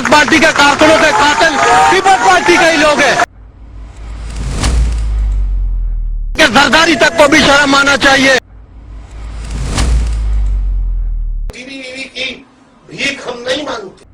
Peoples party के कारकुनों के कातिल पीपल्स पार्टी के ही लोग हैं। जरदारी तक को भी शर्म आना चाहिए। बीवी की भीख हम नहीं मांगते।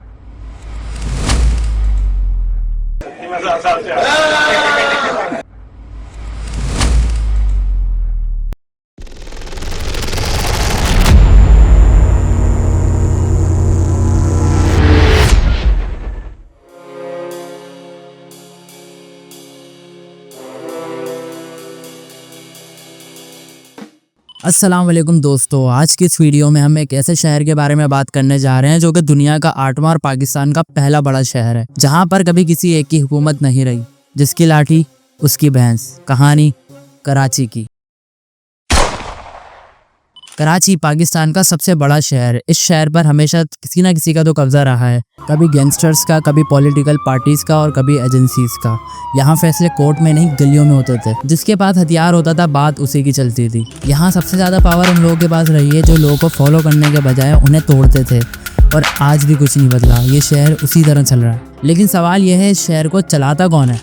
अस्सलाम वालेकुम दोस्तों, आज की इस वीडियो में हम एक ऐसे शहर के बारे में बात करने जा रहे हैं जो कि दुनिया का 8वां और पाकिस्तान का पहला बड़ा शहर है, जहां पर कभी किसी एक की हुकूमत नहीं रही, जिसकी लाठी उसकी भैंस। कहानी कराची की। कराची पाकिस्तान का सबसे बड़ा शहर है। इस शहर पर हमेशा किसी ना किसी का तो कब्जा रहा है, कभी गैंगस्टर्स का, कभी पॉलिटिकल पार्टीज का और कभी एजेंसीज का। यहाँ फैसले कोर्ट में नहीं गलियों में होते थे। जिसके पास हथियार होता था बात उसी की चलती थी। यहाँ सबसे ज़्यादा पावर उन लोगों के पास रही है जो लोगों को फॉलो करने के बजाय उन्हें तोड़ते थे, और आज भी कुछ नहीं बदला। ये शहर उसी तरह चल रहा है। लेकिन सवाल यह है, इस शहर को चलाता कौन है?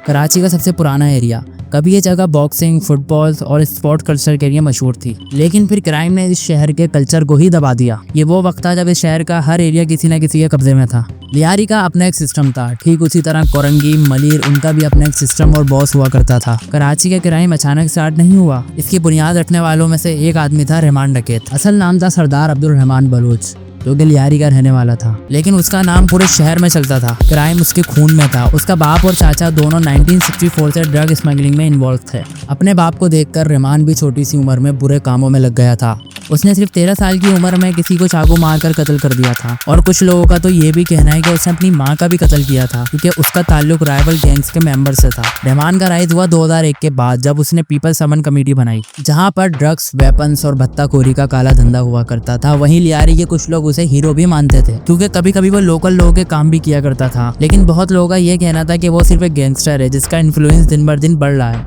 कराची का सबसे पुराना एरिया। कभी ये जगह बॉक्सिंग, फुटबॉल और स्पोर्ट कल्चर के लिए मशहूर थी, लेकिन फिर क्राइम ने इस शहर के कल्चर को ही दबा दिया। ये वो वक्त था जब इस शहर का हर एरिया किसी न किसी के कब्जे में था। लियारी का अपना एक सिस्टम था, ठीक उसी तरह कोरंगी, मलिर, उनका भी अपना एक सिस्टम और बॉस हुआ करता था। कराची का क्राइम अचानक स्टार्ट नहीं हुआ। इसकी बुनियाद रखने वालों में से एक आदमी था रहमान डकैत। असल नाम था सरदार अब्दुल रहमान बलोच, जो कि लियारी का रहने वाला था, लेकिन उसका नाम पूरे शहर में चलता था। क्राइम उसके खून में था। उसका बाप और चाचा दोनों 1964 से ड्रग स्मगलिंग में इन्वॉल्व थे। अपने बाप को देखकर रहमान भी छोटी सी उम्र में बुरे कामों में लग गया था। उसने सिर्फ 13 साल की उम्र में किसी को चाकू मारकर कत्ल कर दिया था, और कुछ लोगों का तो ये भी कहना है कि उसने अपनी माँ का भी कत्ल किया था, क्योंकि उसका ताल्लुक राइवल गैंग्स के मेंबर से था। रहमान का राइज हुआ 2001 के बाद, जब उसने पीपल्स समन कमेटी बनाई, जहाँ पर ड्रग्स, वेपन्स और भत्ताखोरी का काला धंधा हुआ करता था। वहीं लियारी के कुछ लोग उसे हीरो भी मानते थे, क्योंकि कभी कभी वो लोकल लोगों के काम भी किया करता था। लेकिन बहुत लोगों का ये कहना था कि वो सिर्फ एक गैंगस्टर है जिसका इन्फ्लुएंस दिन ब दिन बढ़ रहा है।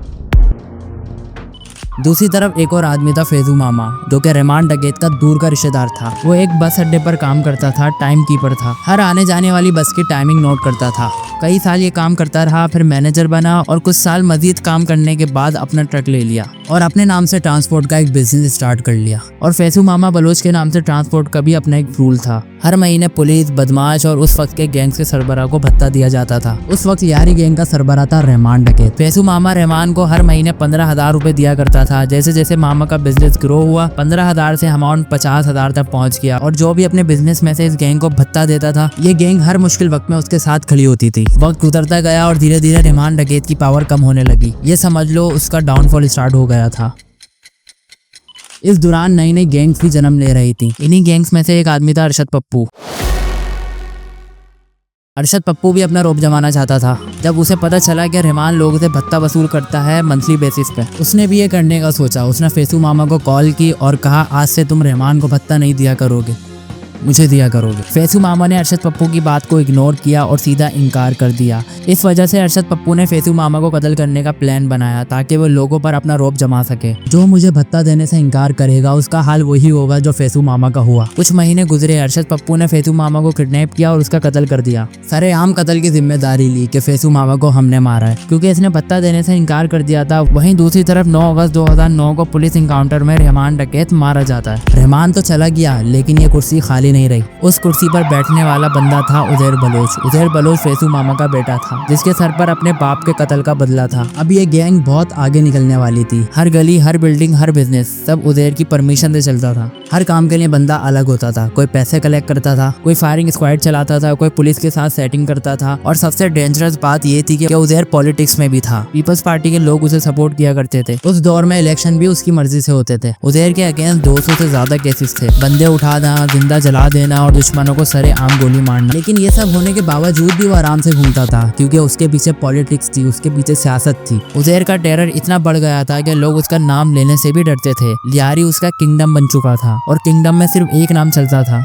दूसरी तरफ एक और आदमी था, फैजू मामा, जो कि रहमान डकैत का दूर का रिश्तेदार था। वो एक बस अड्डे पर काम करता था, टाइम कीपर था। हर आने जाने वाली बस की टाइमिंग नोट करता था। कई साल ये काम करता रहा, फिर मैनेजर बना और कुछ साल मजीद काम करने के बाद अपना ट्रक ले लिया और अपने नाम से ट्रांसपोर्ट का एक बिजनेस स्टार्ट कर लिया। और फैजू मामा बलोच के नाम से ट्रांसपोर्ट का भी अपना एक रूल था। हर महीने पुलिस, बदमाश और उस वक्त के गैंग्स के सरबराह को भत्ता दिया जाता था। उस वक्त लियारी गैंग का सरबराह था रहमान डकैत। फैजू मामा रहमान को हर महीने 15,000 रुपए दिया करता था। जैसे जैसे मामा का बिजनेस ग्रो हुआ, 15,000 से अमाउंट 50,000 तक पहुंच गया, और जो भी अपने बिजनेस में से इस गैंग को भत्ता देता था, ये गैंग हर मुश्किल वक्त में उसके साथ खड़ी होती थी। वक्त गुजरता गया और धीरे धीरे रहमान डकैत की पावर कम होने लगी। ये समझ लो उसका डाउनफॉल स्टार्ट हो गया था। इस दौरान नई नई गैंग्स भी जन्म ले रही थी। इन्हीं गैंग्स में से एक आदमी था अरशद पप्पू। अरशद पप्पू भी अपना रौब जमाना चाहता था। जब उसे पता चला कि रहमान लोगों से भत्ता वसूल करता है मंथली बेसिस पे, उसने भी ये करने का सोचा। उसने फैजू मामा को कॉल की और कहा, आज से तुम रहमान को भत्ता नहीं दिया करोगे, मुझे दिया करोगे। फैजू मामा ने अरशद पप्पू की बात को इग्नोर किया और सीधा इनकार कर दिया। इस वजह से अरशद पप्पू ने फैजू मामा को कत्ल करने का प्लान बनाया, ताकि वो लोगों पर अपना रौब जमा सके। जो मुझे भत्ता देने से इनकार करेगा उसका हाल वही होगा जो फैजू मामा का हुआ। कुछ महीने गुजरे, अरशद पप्पू ने फैजू मामा को किडनैप किया और उसका कत्ल कर दिया। सरेआम कत्ल की जिम्मेदारी ली कि फैजू मामा को हमने मारा है, क्योंकि इसने भत्ता देने से इनकार कर दिया था। वहीं दूसरी तरफ 9 अगस्त 2009 को पुलिस इनकाउंटर में रहमान डकैत मारा जाता है। रहमान तो चला गया, लेकिन ये कुर्सी खाली नहीं रही। उस कुर्सी पर बैठने वाला बंदा था उजैर बलोच। उजैर बलोच फैजू मामा का बेटा था, जिसके सर पर अपने बाप के कत्ल का बदला था। अब ये गैंग बहुत आगे निकलने वाली थी। हर गली, हर बिल्डिंग, हर बिजनेस सब उजैर की परमिशन से चलता था। हर काम के लिए बंदा अलग होता था। कोई पैसे कलेक्ट करता था, कोई फायरिंग स्क्वाड चलाता था, कोई पुलिस के साथ सेटिंग करता था। और सबसे डेंजरस बात ये थी कि उजैर पॉलिटिक्स में भी था। पीपल्स पार्टी के लोग उसे सपोर्ट किया करते थे। उस दौर में इलेक्शन भी उसकी मर्जी से होते थे। उजैर के अगेंस्ट 200 से ज्यादा केसेस थे, बंदे उठाना, जिंदा जला देना और दुश्मनों को सरेआम गोली मारना। लेकिन ये सब होने के बावजूद भी वो आराम से घूमता था, क्योंकि उसके पीछे पॉलिटिक्स थी, उसके पीछे सियासत थी। उजैर का टेरर इतना बढ़ गया था कि लोग उसका नाम लेने से भी डरते थे। लियारी उसका किंगडम बन चुका था, और किंगडम में सिर्फ एक नाम चलता था,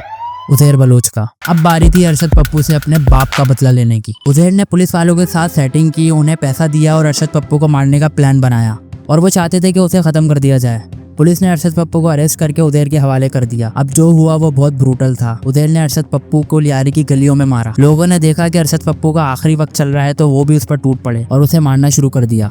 उजैर बलोच का। अब बारी थी अरशद पप्पू से अपने बाप का बदला लेने की। उजैर ने पुलिस वालों के साथ सेटिंग की, उन्हें पैसा दिया और अरशद पप्पू को मारने का प्लान बनाया। और वो चाहते थे कि उसे खत्म कर दिया जाए। पुलिस ने अरशद पप्पू को अरेस्ट करके उदेर के हवाले कर दिया। अब जो हुआ वो बहुत ब्रूटल था। उदेर ने अरशद पप्पू को लियारी की गलियों में मारा। लोगों ने देखा कि अरशद पप्पू का आखिरी वक्त चल रहा है तो वो भी उस पर टूट पड़े और उसे मारना शुरू कर दिया।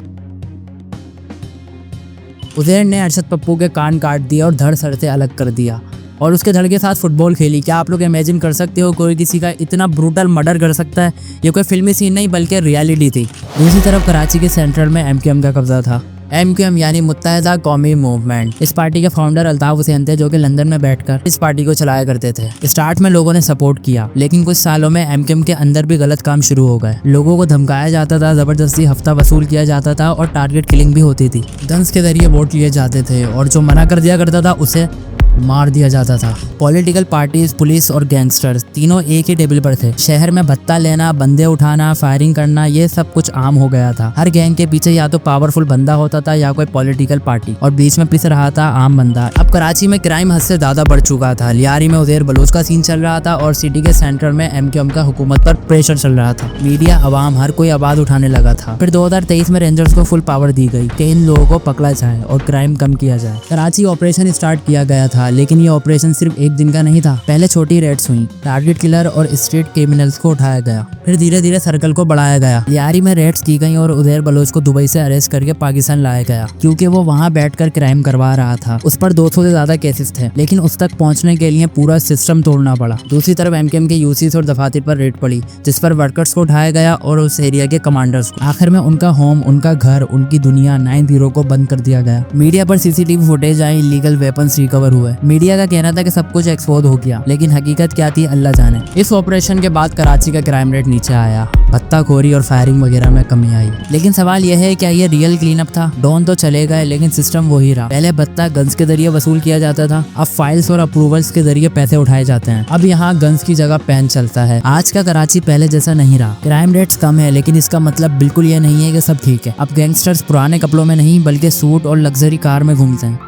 उदेर ने अरशद पप्पू के कान काट दिए और धड़ सर से अलग कर दिया और उसके धड़ के साथ फुटबॉल खेली। क्या आप लोग इमेजिन कर सकते हो कोई किसी का इतना ब्रूटल मर्डर कर सकता है? ये कोई फिल्मी सीन नहीं बल्कि रियलिटी थी। दूसरी तरफ कराची के सेंट्रल में MQM का कब्जा था। MQM यानी मुत्तहिदा कौमी मूवमेंट। इस पार्टी के फाउंडर अल्ताफ हुसैन थे जो कि लंदन में बैठकर इस पार्टी को चलाया करते थे। स्टार्ट में लोगों ने सपोर्ट किया लेकिन कुछ सालों में MQM के अंदर भी गलत काम शुरू हो गए। लोगों को धमकाया जाता था, जबरदस्ती हफ्ता वसूल किया जाता था और टारगेट किलिंग भी होती थी। गन्स के जरिए वोट लिए जाते थे और जो मना कर दिया करता था उसे मार दिया जाता था। पॉलिटिकल पार्टीज, पुलिस और गैंगस्टर्स तीनों एक ही टेबल पर थे। शहर में भत्ता लेना, बंदे उठाना, फायरिंग करना, ये सब कुछ आम हो गया था। हर गैंग के पीछे या तो पावरफुल बंदा होता था या कोई पॉलिटिकल पार्टी और बीच में पिस रहा था आम बंदा। अब कराची में क्राइम हद से ज्यादा बढ़ चुका था। लियारी में उदेर बलोच का सीन चल रहा था और सिटी के सेंटर में MQM का हुकूमत पर प्रेशर चल रहा था। मीडिया, अवाम, हर कोई आवाज उठाने लगा था। फिर 2023 में रेंजर्स को फुल पावर दी गई कि इन लोगों को पकड़ा जाए और क्राइम कम किया जाए। कराची ऑपरेशन स्टार्ट किया गया था लेकिन ये ऑपरेशन सिर्फ एक दिन का नहीं था। पहले छोटी रेड्स हुई, टारगेट किलर और स्ट्रीट क्रिमिनल्स को उठाया गया। फिर धीरे धीरे सर्कल को बढ़ाया गया। लियारी में रेड्स की गई और उदेर बलोच को दुबई से अरेस्ट करके पाकिस्तान लाया गया क्योंकि वो वहां बैठकर क्राइम करवा रहा था। उस पर 200 से ज्यादा केसेस थे लेकिन उस तक पहुंचने के लिए पूरा सिस्टम तोड़ना पड़ा। दूसरी तरफ MQM के यूसीस और दफातर पर रेड पड़ी जिस पर वर्कर्स को उठाया गया और उस एरिया के कमांडर्स को। आखिर में उनका होम, उनका घर, उनकी दुनिया 9-0 को बंद कर दिया गया। मीडिया पर CCTV footage I, illegal weapons recover हुए। मीडिया का कहना था कि सब कुछ एक्सपोज हो गया लेकिन हकीकत क्या थी अल्लाह जाने। इस ऑपरेशन के बाद कराची का क्राइम रेट नीचे आया, भत्ताखोरी और फायरिंग वगैरह में कमी आई। लेकिन सवाल यह है क्या ये रियल क्लीन अप था? डॉन तो चले गए लेकिन सिस्टम वही रहा। पहले भत्ता गन्स के जरिए वसूल किया जाता था, अब फाइल्स और अप्रूवल्स के जरिए पैसे उठाए जाते हैं। अब यहाँ गन्स की जगह पेन चलता है। आज का कराची पहले जैसा नहीं रहा। क्राइम रेट्स कम है लेकिन इसका मतलब बिल्कुल ये नहीं है कि सब ठीक है। अब गैंगस्टर्स पुराने कपड़ों में नहीं बल्कि सूट और लग्जरी कार में घूमते हैं।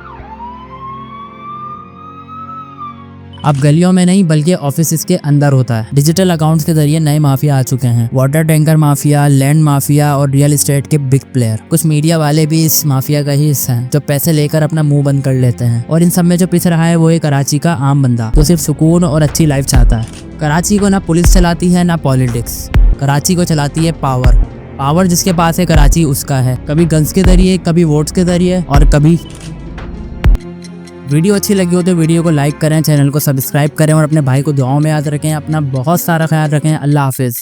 अब गलियों में नहीं बल्कि ऑफिस के अंदर होता है। डिजिटल अकाउंट्स के जरिए नए माफिया आ चुके हैं। Water tanker mafia, land mafia और रियल एस्टेट के बिग प्लेयर। कुछ मीडिया वाले भी इस माफिया का ही हिस्सा हैं जो पैसे लेकर अपना मुंह बंद कर लेते हैं। और इन सब में जो पिस रहा है वो है कराची का आम बंदा जो सिर्फ सुकून और अच्छी लाइफ चाहता है। कराची को ना पुलिस चलाती है ना पॉलिटिक्स, कराची को चलाती है पावर। पावर जिसके पास है कराची उसका है। कभी गन्स के जरिए, कभी वोट्स के जरिए और कभी। वीडियो अच्छी लगी हो तो वीडियो को लाइक करें, चैनल को सब्सक्राइब करें और अपने भाई को दुआओं में याद रखें। अपना बहुत सारा ख्याल रखें। अल्लाह हाफिज़।